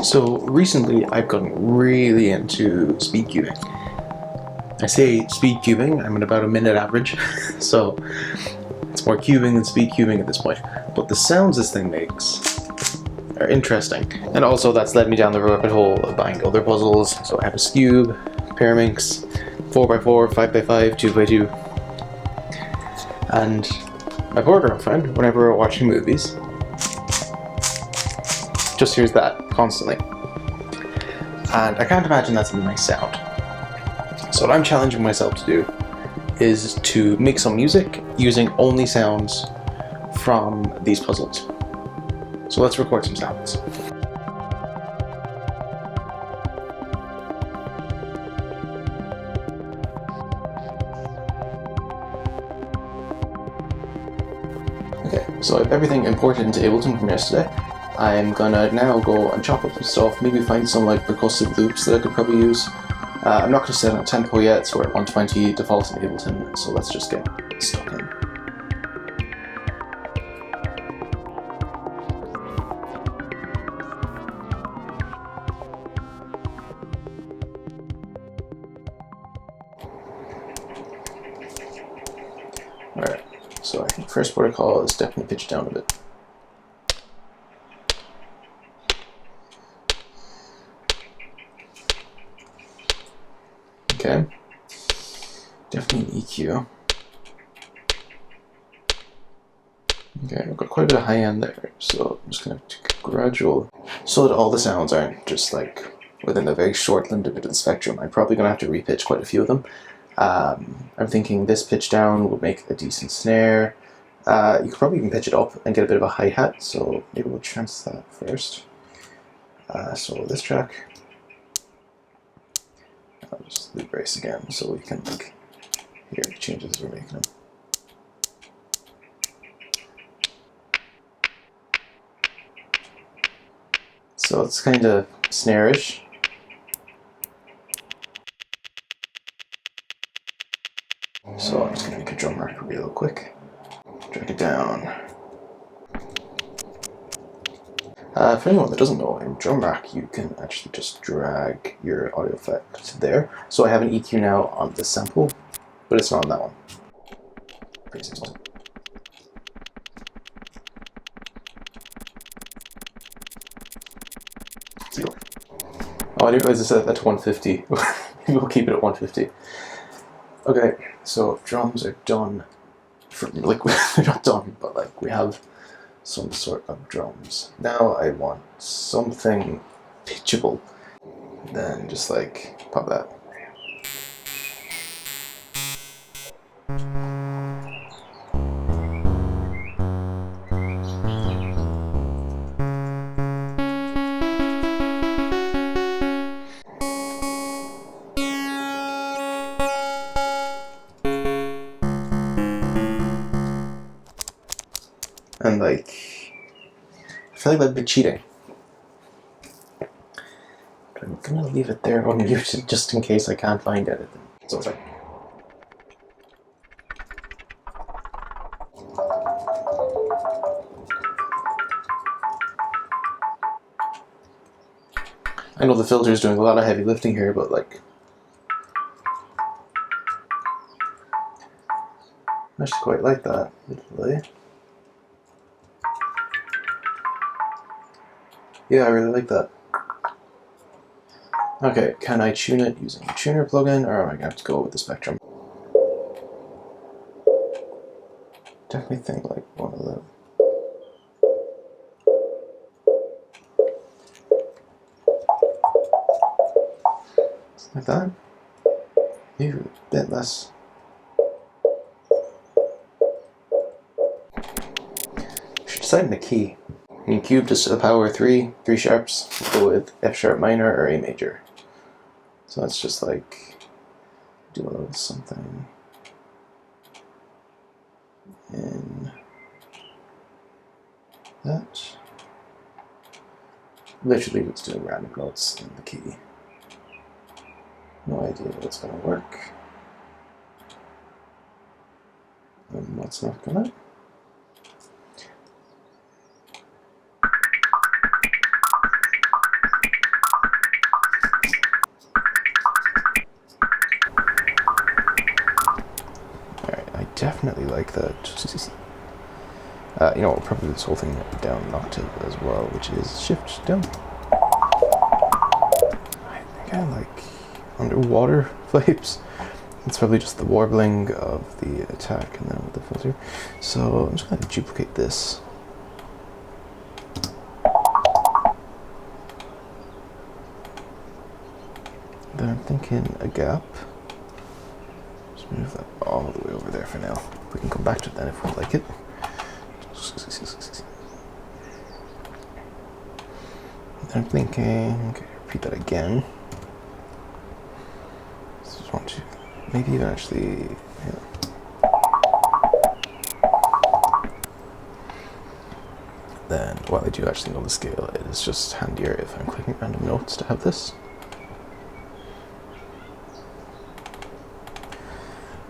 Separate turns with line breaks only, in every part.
So recently I've gotten really into speed cubing. I say speed cubing, I'm at about a minute average, so it's more cubing than speed cubing at this point. But the sounds this thing makes are interesting. And also that's led me down the rabbit hole of buying other puzzles. So I have a Scube, Pyraminx, 4x4, 5x5, 2x2. And my poor girlfriend, whenever we're watching movies, just hears that constantly. And I can't imagine that's a nice sound. So what I'm challenging myself to do is to make some music using only sounds from these puzzles. So let's record some sounds. Okay, so I have everything imported into Ableton from yesterday. I'm gonna now go and chop up some stuff, maybe find some like percussive loops that I could probably use. I'm not gonna set on tempo yet, so we're at 120 default in Ableton, so let's just get stuck in. Alright, so I think first protocol is definitely pitched down a bit. Okay, definitely an EQ. Okay, I've got quite a bit of high end there, so I'm just gonna take a gradual, so that all the sounds aren't just like within a very short limited bit of the spectrum. I'm probably gonna have to repitch quite a few of them. I'm thinking this pitch down would make a decent snare. You could probably even pitch it up and get a bit of a hi-hat, so maybe we'll chance that first. So this track, I'll just loop brace again so we can like hear the changes as we're making them. So it's kind of snare-ish. So I'm just going to make a drum rack real quick. Drag it down. For anyone that doesn't know, in drum rack you can actually just drag your audio effect there. So I have an EQ now on this sample, but it's not on that one. Oh, I didn't realize I set that to 150. Maybe we'll keep it at 150. Okay, so drums are done. Like, they're not done, but like we have some sort of drums. Now I want something pitchable. Then just like pop that. And like, I feel like that'd be cheating. But I'm gonna leave it there on YouTube just in case I can't find anything. So it's like, I know the filter is doing a lot of heavy lifting here, but like, I actually quite like that. Really. Yeah, I really like that. Okay, can I tune it using a tuner plugin, or am I gonna have to go with the Spectrum? Definitely think like one of them. Like that. Maybe a bit less. Should decide on a key. In cube just a power 3 sharps, go with F sharp minor or A major. So let's just like do a little something in that. Literally it's doing random notes in the key. No idea what's gonna work and what's not gonna. definitely like that. You know, we'll probably do this whole thing down an octave as well, which is shift down. I think I like underwater vibes. It's probably just the warbling of the attack and then with the filter. So I'm just going to duplicate this. Then I'm thinking a gap. Just move that all the way over there for now. We can come back to it then if we like it. I'm thinking, okay, repeat that again. Just want to, maybe even actually, yeah. Then, while I do actually know the scale, it is just handier if I'm clicking random notes to have this.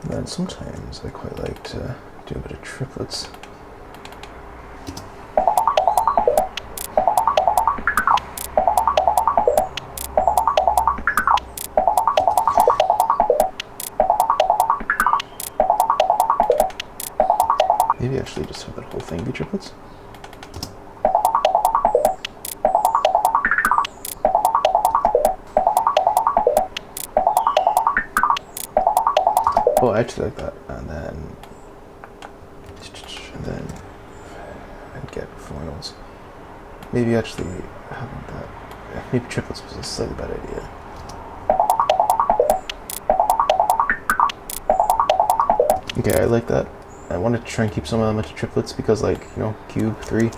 And then sometimes I quite like to do a bit of triplets. Maybe actually just have that whole thing be triplets. Oh, I actually like that. And then I'd get finals. Maybe actually having that. Yeah, maybe triplets was a slightly bad idea. Okay, I like that. I wanted to try and keep some of them into triplets because, like, you know, cube 3.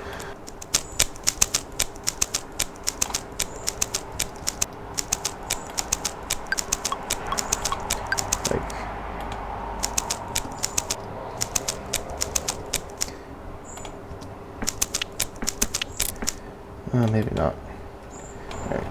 Maybe not. All right.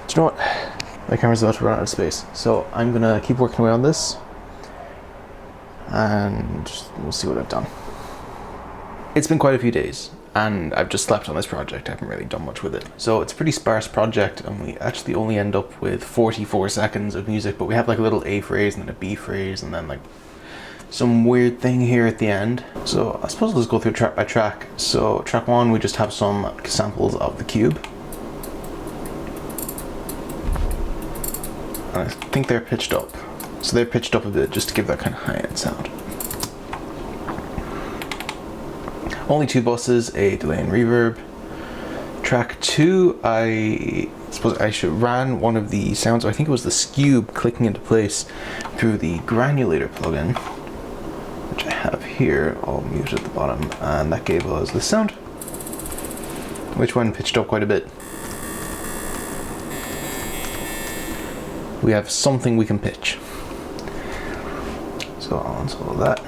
You know what? My camera's about to run out of space, so I'm gonna keep working away on this and we'll see what I've done. It's been quite a few days and I've just slept on this project. I haven't really done much with it. So it's a pretty sparse project and we actually only end up with 44 seconds of music, but we have like a little A phrase and then a B phrase and then like some weird thing here at the end. So I suppose let's go through track by track. So track 1, we just have some samples of the cube. I think they're pitched up. So they're pitched up a bit just to give that kind of high-end sound. Only 2 buses, a delay and reverb. Track 2, I suppose I ran one of the sounds, I think it was the Scube clicking into place through the granulator plugin, which I have here, all muted at the bottom, and that gave us this sound, which one pitched up quite a bit. We have something we can pitch. So I'll install that.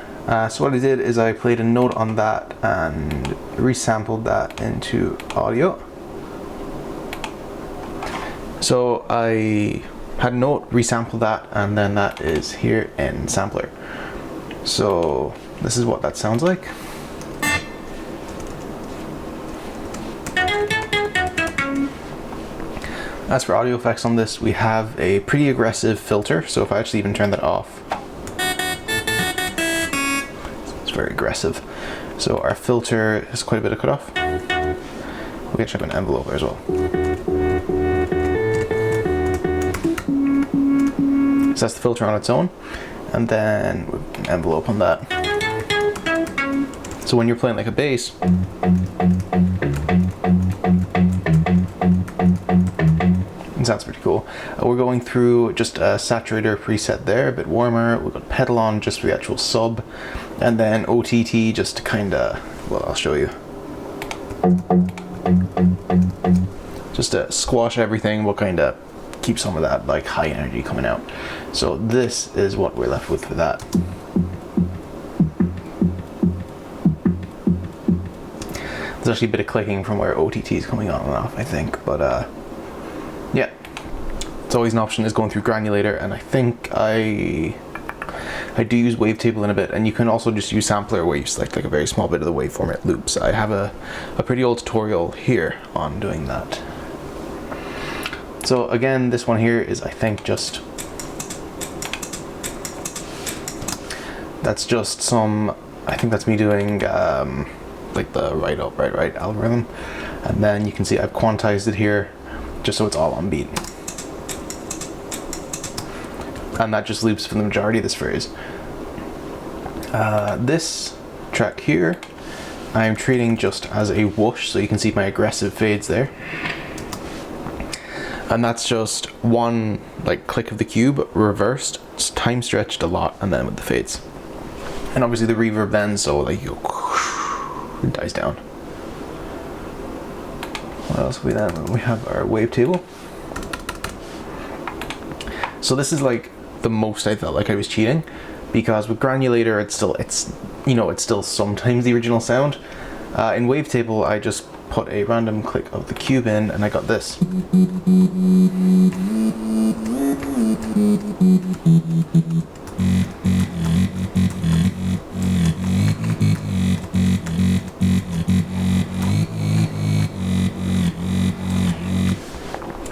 So what I did is I played a note on that and resampled that into audio. So I had a note, resample that, and then that is here in sampler. So this is what that sounds like. As for audio effects on this, we have a pretty aggressive filter, so if I actually even turn that off, it's very aggressive. So our filter has quite a bit of cutoff. We actually have an envelope as well. So that's the filter on its own, and then an envelope on that. So when you're playing like a bass, it sounds pretty cool. We're going through just a saturator preset there, a bit warmer. We've got pedal on just for the actual sub, and then OTT just to kind of, well, I'll show you. Just to squash everything, we'll kind of keep some of that like high energy coming out. So this is what we're left with for that. There's actually a bit of clicking from where OTT is coming on and off, I think, but yeah, it's always an option is going through granulator, and I think I do use wavetable in a bit, and you can also just use sampler where you select like a very small bit of the waveform it loops. I have a pretty old tutorial here on doing that. So again, this one here is, I think, just, that's just some, I think that's me doing like the right up, right right algorithm, and then you can see I've quantized it here just so it's all on beat, and that just loops for the majority of this phrase. This track here I'm treating just as a whoosh, so you can see my aggressive fades there, and that's just one like click of the cube reversed, it's time stretched a lot, and then with the fades, and obviously the reverb then, so like you go, it dies down. What else have we then? We have our wavetable. So this is like the most I felt like I was cheating, because with granulator it's still sometimes the original sound. In wavetable I just put a random click of the cube in, and I got this.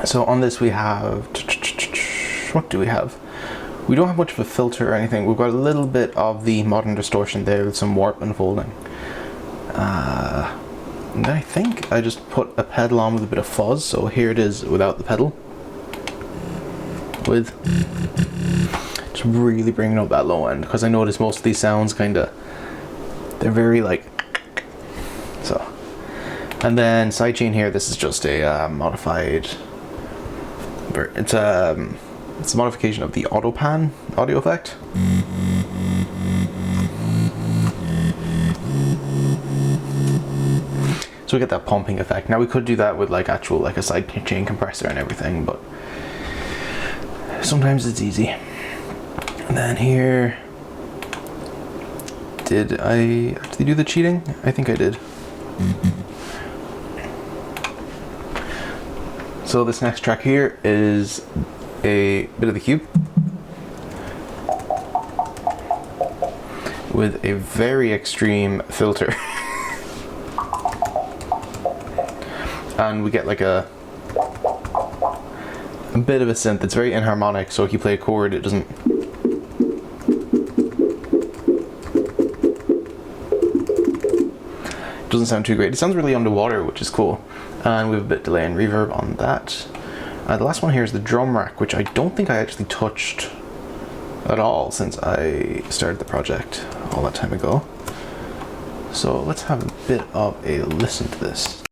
So on this we have, what do we have? We don't have much of a filter or anything. We've got a little bit of the modern distortion there with some warp and folding. And then I think I just put a pedal on with a bit of fuzz, so here it is without the pedal. With just really bringing up that low end, because I notice most of these sounds they're very like, so. And then sidechain here, this is just a modified, it's a modification of the autopan audio effect. So we get that pumping effect. Now we could do that with like actual like a sidechain compressor and everything, but sometimes it's easy. And then here, did I actually do the cheating? I think I did. So this next track here is a bit of the cube with a very extreme filter. And we get like a bit of a synth. It's very inharmonic, so if you play a chord it doesn't sound too great. It sounds really underwater, which is cool. And we have a bit of delay and reverb on that. The last one here is the drum rack, which I don't think I actually touched at all since I started the project all that time ago. So let's have a bit of a listen to this.